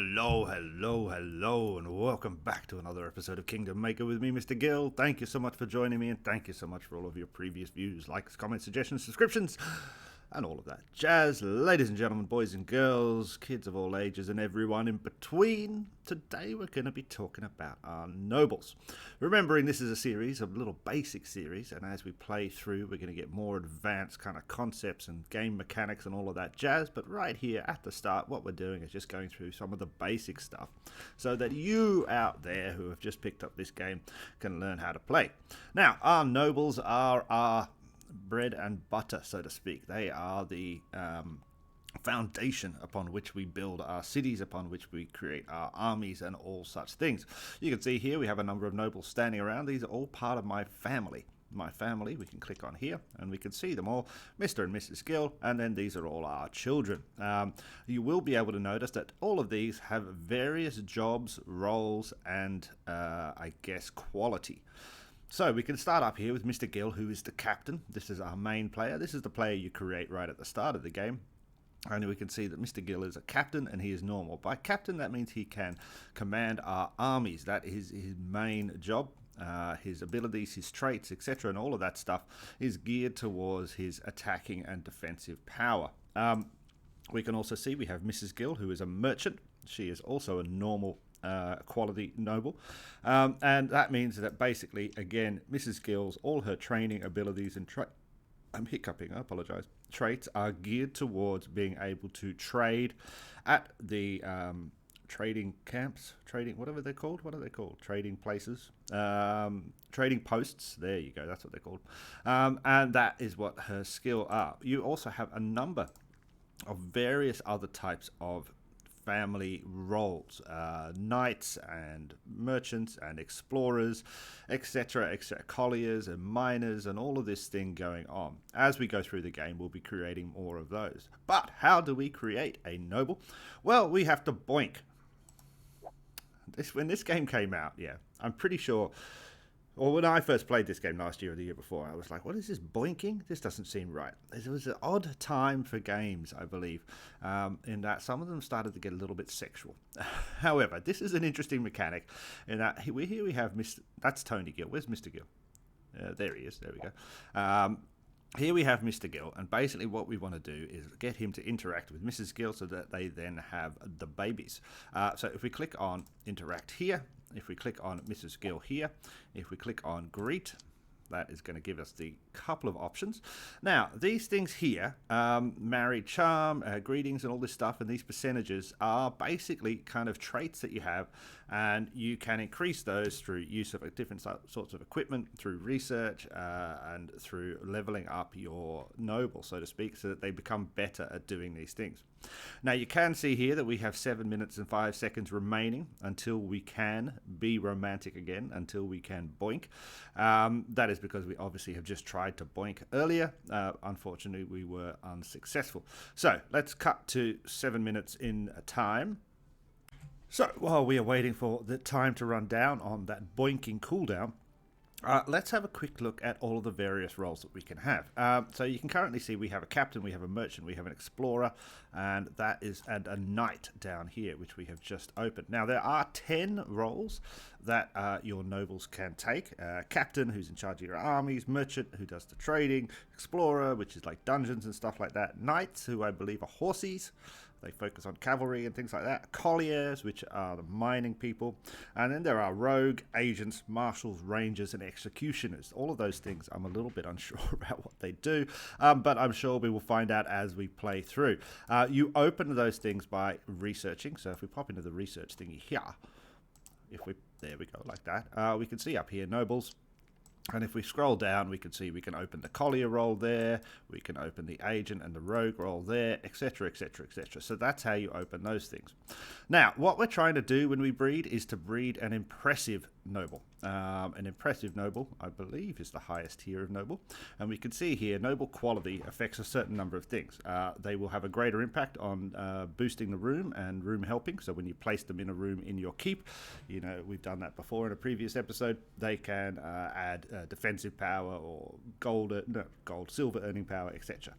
Hello, and welcome back to another episode of Kingdom Maker with me, Mr. Gill. Thank you so much for joining me, and thank you so much for all of your previous views, likes, comments, suggestions, subscriptions, and all of that jazz. Ladies and gentlemen, boys and girls, kids of all ages, and everyone in between, today we're going to be talking about our nobles. Remembering this is a series, a little basic series, and as we play through, we're going to get more advanced kind of concepts and game mechanics and all of that jazz. But right here at the start, what we're doing is just going through some of the basic stuff so that you out there who have just picked up this game can learn how to play. Now, our nobles are our bread and butter, so to speak. They are the foundation upon which we build our cities, upon which we create our armies and all such things. You can see here we have a number of nobles standing around. These are all part of my family. We can click on here and we can see them all, Mr. and Mrs. Gill, and then these are all our children. You will be able to notice that all of these have various jobs, roles, and I guess quality. So we can start up here with Mr. Gill, who is the captain. This is our main player. This is the player you create right at the start of the game. And we can see that Mr. Gill is a captain and he is normal. By captain, that means he can command our armies. That is his main job. His abilities, his traits, etc., and all of that stuff is geared towards his attacking and defensive power. We can also see we have Mrs. Gill, who is a merchant. She is also a normal quality noble, and that means that basically, again, Mrs. Gill's all her training abilities and I'm hiccuping, I apologize. Traits are geared towards being able to trade at the trading camps, whatever they're called. What are they called? Trading places, trading posts. There you go. That's what they're called, and that is what her skill are. You also have a number of various other types of family roles, knights and merchants and explorers, etc., colliers and miners, and all of this thing going on. As we go through the game, we'll be creating more of those. But how do we create a noble? Well, we have to boink. When this game came out, I'm pretty sure, or when I first played this game last year or the year before, I was like, what is this boinking? This doesn't seem right. It was an odd time for games, I believe, in that some of them started to get a little bit sexual. However, this is an interesting mechanic in that here we have that's Tony Gill. Where's Mr. Gill? There he is. There we go. Here we have Mr. Gill, and basically what we want to do is get him to interact with Mrs. Gill so that they then have the babies. So if we click on interact here, if we click on Mrs. Gill here, if we click on greet, that is going to give us the couple of options. Now, these things here, married charm, greetings and all this stuff, and these percentages are basically kind of traits that you have, and you can increase those through use of different sorts of equipment, through research, and through leveling up your noble, so to speak, so that they become better at doing these things. Now, you can see here that we have 7 minutes and 5 seconds remaining until we can be romantic again, until we can boink. That is because we obviously have just tried to boink earlier. Unfortunately, we were unsuccessful. So let's cut to 7 minutes in time. So while we are waiting for the time to run down on that boinking cooldown, let's have a quick look at all of the various roles that we can have. So you can currently see we have a captain, we have a merchant, we have an explorer, and a knight down here, which we have just opened. Now, there are 10 roles that your nobles can take. Captain, who's in charge of your armies, merchant, who does the trading, explorer, which is like dungeons and stuff like that, knights, who I believe are horses. They focus on cavalry and things like that. Colliers, which are the mining people. And then there are rogue, agents, marshals, rangers, and executioners. All of those things I'm a little bit unsure about what they do, but I'm sure we will find out as we play through. You open those things by researching. So if we pop into the research thingy here, there we go, like that. We can see up here, nobles. And if we scroll down, we can see we can open the collier role there, we can open the agent and the rogue role there, etc., etc., etc. So that's how you open those things. Now, what we're trying to do when we breed is to breed an impressive noble. An impressive noble, I believe, is the highest tier of noble. And we can see here, noble quality affects a certain number of things. They will have a greater impact on boosting the room and room helping. So when you place them in a room in your keep, you know, we've done that before in a previous episode, they can add defensive power or silver earning power, etc.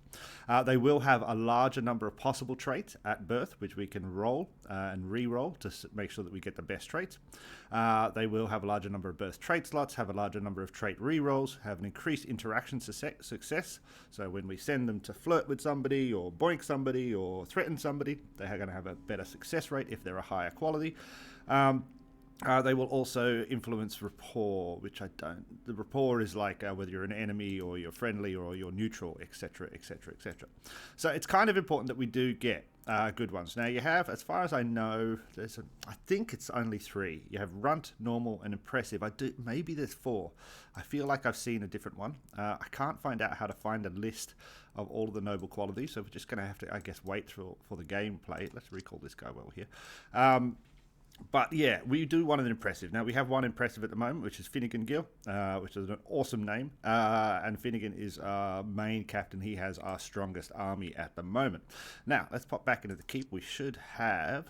They will have a larger number of possible traits at birth, which we can roll. and re-roll to make sure that we get the best traits. They will have a larger number of burst trait slots, have a larger number of trait re-rolls, have an increased interaction success. So when we send them to flirt with somebody or boink somebody or threaten somebody, they're going to have a better success rate if they're a higher quality. They will also influence rapport, which I don't. The rapport is like whether you're an enemy or you're friendly or you're neutral, etc., etc., etc. So it's kind of important that we do get good ones. Now you have, as far as I know, I think it's only 3. You have runt, normal, and impressive. Maybe there's 4. I feel like I've seen a different one. I can't find out how to find a list of all of the noble qualities, so we're just going to have to, I guess, wait for the gameplay. Let's recall this guy while we're here. But yeah, we do want an impressive. Now we have one impressive at the moment, which is Finnegan Gill, which is an awesome name. And Finnegan is our main captain. He has our strongest army at the moment. Now let's pop back into the keep. We should have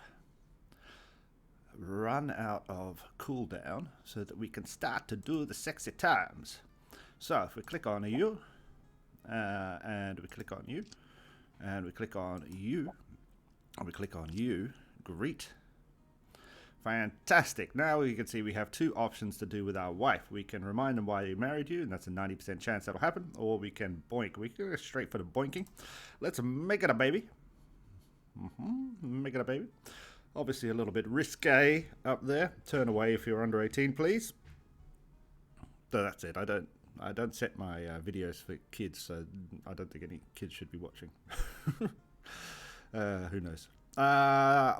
run out of cooldown so that we can start to do the sexy times. So if we click on you, and we click on you, and we click on you, and we click on you, greet. Fantastic. Now you can see we have 2 options to do with our wife. We can remind them why they married you, and that's a 90% chance that'll happen. Or we can boink. We can go straight for the boinking. Let's make it a baby. Make it a baby. Obviously a little bit risque up there. Turn away if you're under 18, please. So that's it. I don't set my videos for kids, so I don't think any kids should be watching. Who knows?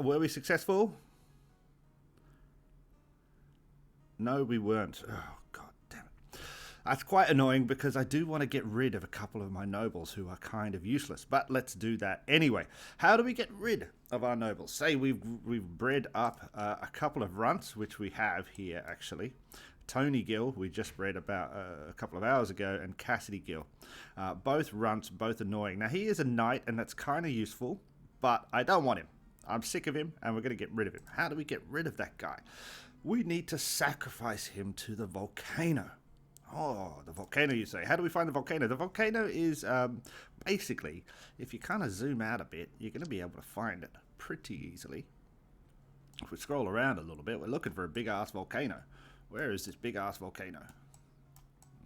Were we successful? No, we weren't. Oh, god damn it. That's quite annoying because I do want to get rid of a couple of my nobles who are kind of useless. But let's do that anyway. How do we get rid of our nobles? Say we've bred up a couple of runts, which we have here actually. Tony Gill, we just bred about a couple of hours ago, and Cassidy Gill. Both runts, both annoying. Now he is a knight, and that's kind of useful, but I don't want him. I'm sick of him, and we're going to get rid of him. How do we get rid of that guy? We need to sacrifice him to the volcano. Oh, the volcano, you say. How do we find the volcano? The volcano is basically, if you kind of zoom out a bit, you're going to be able to find it pretty easily. If we scroll around a little bit, we're looking for a big-ass volcano. Where is this big-ass volcano?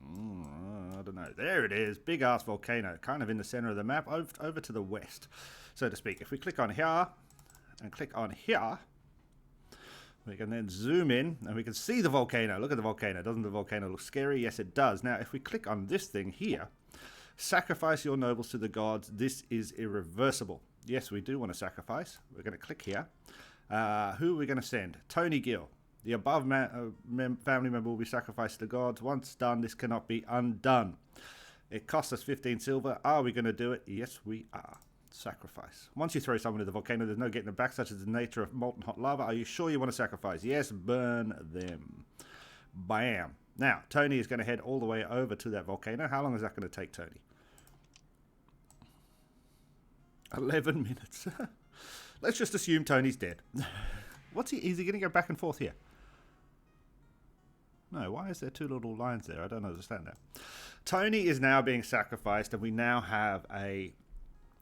I don't know. There it is. Big-ass volcano. Kind of in the center of the map, over to the west, so to speak. If we click on here and click on here, we can then zoom in and we can see the volcano. Look at the volcano. Doesn't the volcano look scary? Yes, it does. Now, if we click on this thing here, sacrifice your nobles to the gods. This is irreversible. Yes, we do want to sacrifice. We're going to click here. Who are we going to send? Tony Gill. The above family member will be sacrificed to the gods. Once done, this cannot be undone. It costs us 15 silver. Are we going to do it? Yes, we are. Sacrifice. Once you throw someone to the volcano, there's no getting them back, such as the nature of molten hot lava. Are you sure you want to sacrifice? Yes, burn them. Bam. Now, Tony is going to head all the way over to that volcano. How long is that going to take, Tony? 11 minutes. Let's just assume Tony's dead. Is he going to go back and forth here? No, why is there 2 little lines there? I don't understand that. Tony is now being sacrificed, and we now have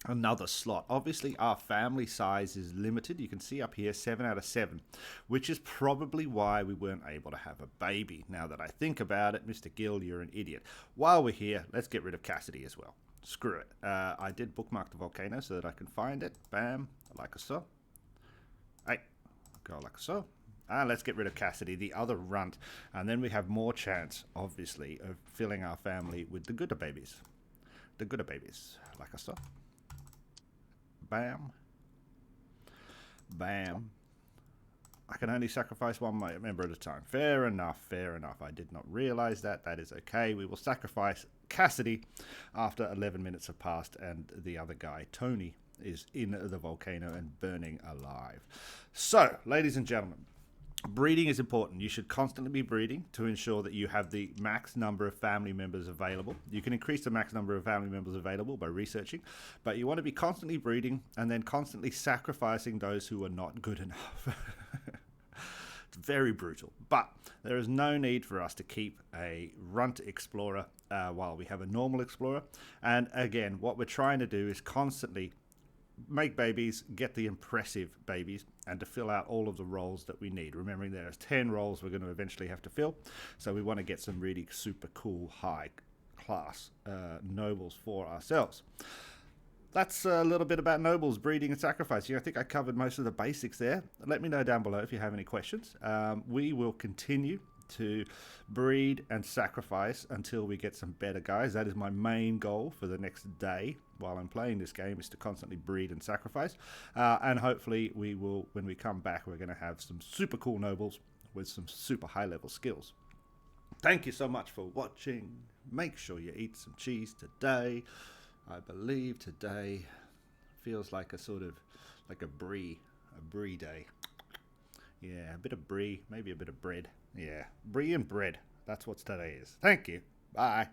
another slot. Obviously, our family size is limited. You can see up here 7 out of 7, which is probably why we weren't able to have a baby. Now that I think about it, Mr. Gill, you're an idiot. While we're here, let's get rid of Cassidy as well. Screw it. I did bookmark the volcano so that I can find it. Bam, like so. Hey, go like so. And let's get rid of Cassidy, the other runt. And then we have more chance, obviously, of filling our family with the gooder babies. The gooder babies, like so. Bam. Bam. I can only sacrifice one member at a time. Fair enough, fair enough. I did not realize that. That is okay. We will sacrifice Cassidy after 11 minutes have passed and the other guy, Tony, is in the volcano and burning alive. So, ladies and gentlemen, breeding is important. You should constantly be breeding to ensure that you have the max number of family members available. You can increase the max number of family members available by researching, but you want to be constantly breeding and then constantly sacrificing those who are not good enough. It's very brutal, but there is no need for us to keep a runt explorer while we have a normal explorer. And again, what we're trying to do is constantly make babies, get the impressive babies, and to fill out all of the roles that we need. Remembering there's 10 roles we're going to eventually have to fill, so we want to get some really super cool high class nobles for ourselves. That's a little bit about nobles, breeding, and sacrificing. I think I covered most of the basics there. Let me know down below if you have any questions. We will continue to breed and sacrifice until we get some better guys. That is my main goal for the next day while I'm playing this game, is to constantly breed and sacrifice. And hopefully we will, when we come back, we're going to have some super cool nobles with some super high level skills. Thank you so much for watching. Make sure you eat some cheese today. I believe today feels like a sort of like a brie day. Yeah, a bit of brie, maybe a bit of bread. Yeah, brie and bread. That's what today is. Thank you. Bye.